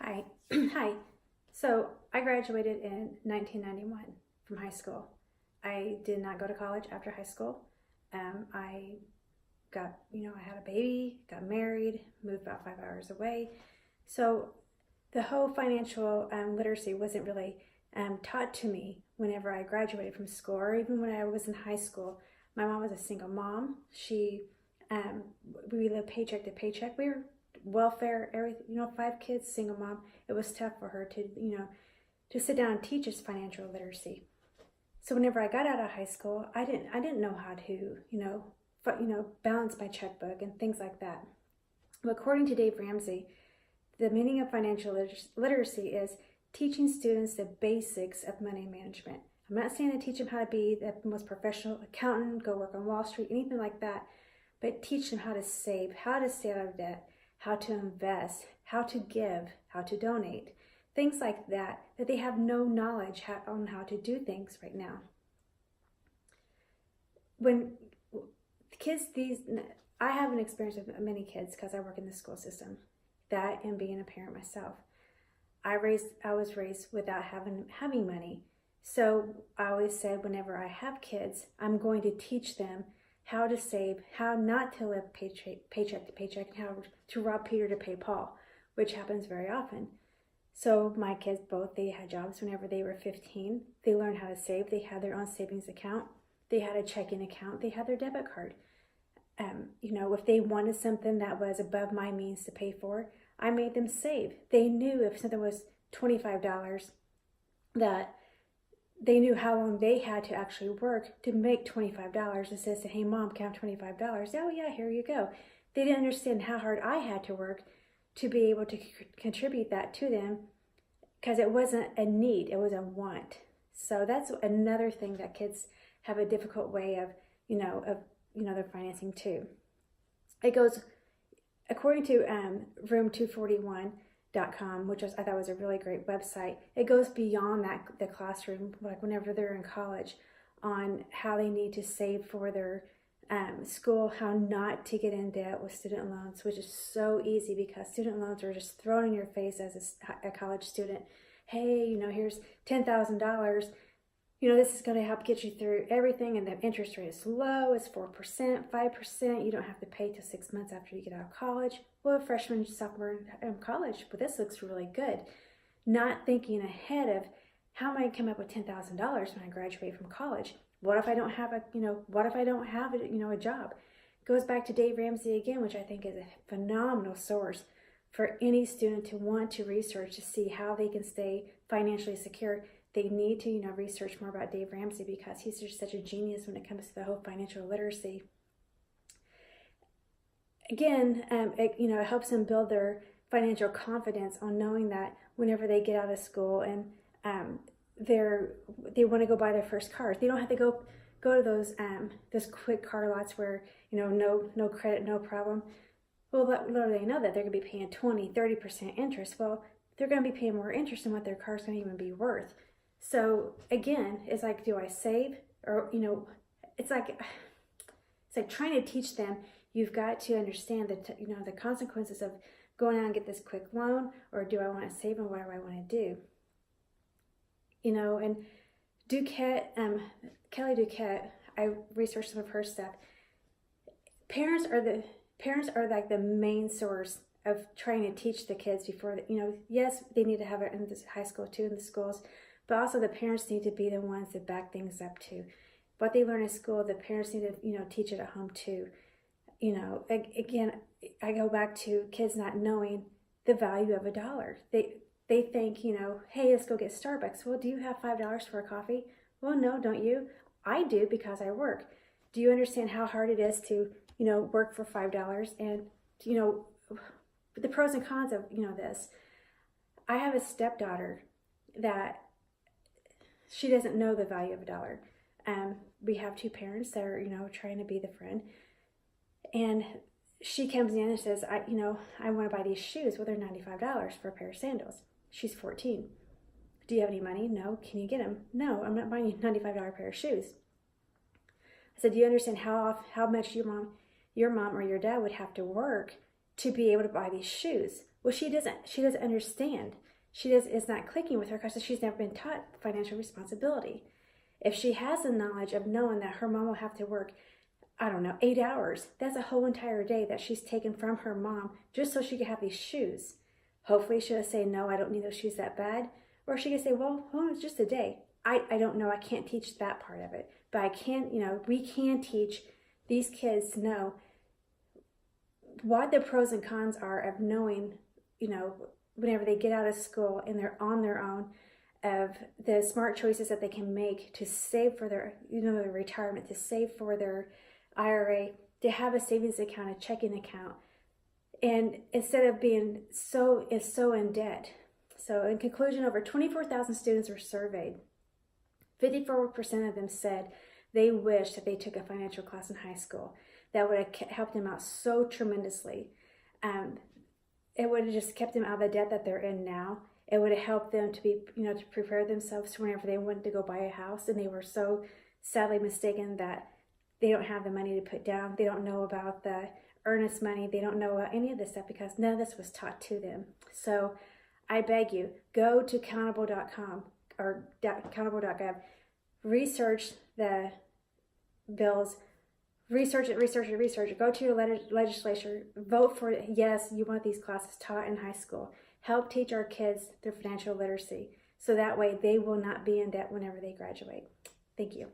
Hi. Hi. So I graduated in 1991 from high school. I did not go to college after high school. I I had a baby, got married, moved about 5 hours away. So the whole financial literacy wasn't really taught to me whenever I graduated from school or even when I was in high school. My mom was a single mom. Um, we lived paycheck to paycheck. We were welfare, everything, 5 kids, single mom. It was tough for her to sit down and teach us financial literacy. So whenever I got out of high school, I didn't know how to, balance my checkbook and things like that. But according to Dave Ramsey, the meaning of financial literacy is teaching students the basics of money management. I'm not saying to teach them how to be the most professional accountant, go work on Wall Street, anything like that, but teach them how to save, how to stay out of debt, how to invest, how to give, how to donate, things like that they have no knowledge on how to do things right now. When kids, I have an experience with many kids because I work in the school system, that and being a parent myself. I was raised without having money. So I always said whenever I have kids, I'm going to teach them how to save, how not to live paycheck to paycheck, and how to rob Peter to pay Paul, which happens very often. So my kids they had jobs whenever they were 15. They learned how to save. They had their own savings account. They had a checking account. They had their debit card. If they wanted something that was above my means to pay for, I made them save. They knew if something was $25, that they knew how long they had to actually work to make $25. It says, hey, mom, can I have $25? Oh, yeah, here you go. They didn't understand how hard I had to work to be able to contribute that to them because it wasn't a need, it was a want. So that's another thing that kids have a difficult way of, their financing too. It goes, according to room241.com, which I thought was a really great website, it goes beyond the classroom, like whenever they're in college, on how they need to save for their school, how not to get in debt with student loans, which is so easy because student loans are just thrown in your face as a college student. Hey, here's $10,000. This is going to help get you through everything, and the interest rate is low. It's 4%, 5%. You don't have to pay till 6 months after you get out of college. Well, a freshman, sophomore in college, but this looks really good. Not thinking ahead of how am I going to come up with $10,000 when I graduate from college? What if I don't have a job? Goes back to Dave Ramsey again, which I think is a phenomenal source for any student to want to research to see how they can stay financially secure. They need to, research more about Dave Ramsey because he's just such a genius when it comes to the whole financial literacy. Again, it helps them build their financial confidence on knowing that whenever they get out of school and they want to go buy their first cars, they don't have to go to those quick car lots where no credit, no problem. Well, little they know that they're going to be paying 20-30% interest. Well, they're going to be paying more interest than what their car's going to even be worth. So again, it's like, do I save? Or it's like trying to teach them. You've got to understand that the consequences of going out and get this quick loan, or do I want to save, and what do I want to do? And Kelly Duquette, I researched some of her stuff. Parents are like the main source of trying to teach the kids before yes, they need to have it in this high school too, in the schools, but also the parents need to be the ones that back things up too. What they learn in school, the parents need to teach it at home too. Again, I go back to kids not knowing the value of $1. They think, hey, let's go get Starbucks. Well, do you have $5 for a coffee? Well, no, don't you? I do because I work. Do you understand how hard it is to, work for $5 and, the pros and cons of, this? I have a stepdaughter that she doesn't know the value of $1. We have 2 parents that are, trying to be the friend. And she comes in and says, I want to buy these shoes. Well, they're $95 for a pair of sandals. She's 14. Do you have any money? No. Can you get them? No, I'm not buying you a $95 pair of shoes. I said, do you understand how much your mom or your dad would have to work to be able to buy these shoes. Well, she doesn't understand. It's not clicking with her because she's never been taught financial responsibility. If she has the knowledge of knowing that her mom will have to work, I don't know, 8 hours, that's a whole entire day that she's taken from her mom just so she could have these shoes. Hopefully she'll say, no, I don't need those shoes that bad. Or she could say, well, it's just a day. I don't know. I can't teach that part of it. But I can, we can teach these kids to know what the pros and cons are of knowing, whenever they get out of school and they're on their own, of the smart choices that they can make to save for their, their retirement, to save for their IRA, to have a savings account, a checking account, and instead of being so in debt. So in conclusion, over 24,000 students were surveyed. 54% of them said they wish that they took a financial class in high school. That would have helped them out so tremendously. It would have just kept them out of the debt that they're in now. It would have helped them to be, to prepare themselves for whenever they wanted to go buy a house, and they were so sadly mistaken that they don't have the money to put down. They don't know about the earnest money. They don't know about any of this stuff because none of this was taught to them. So I beg you, go to accountable.com or accountable.gov, research the bills, research it, go to your legislature, vote for it. Yes, you want these classes taught in high school. Help teach our kids their financial literacy so that way they will not be in debt whenever they graduate. Thank you.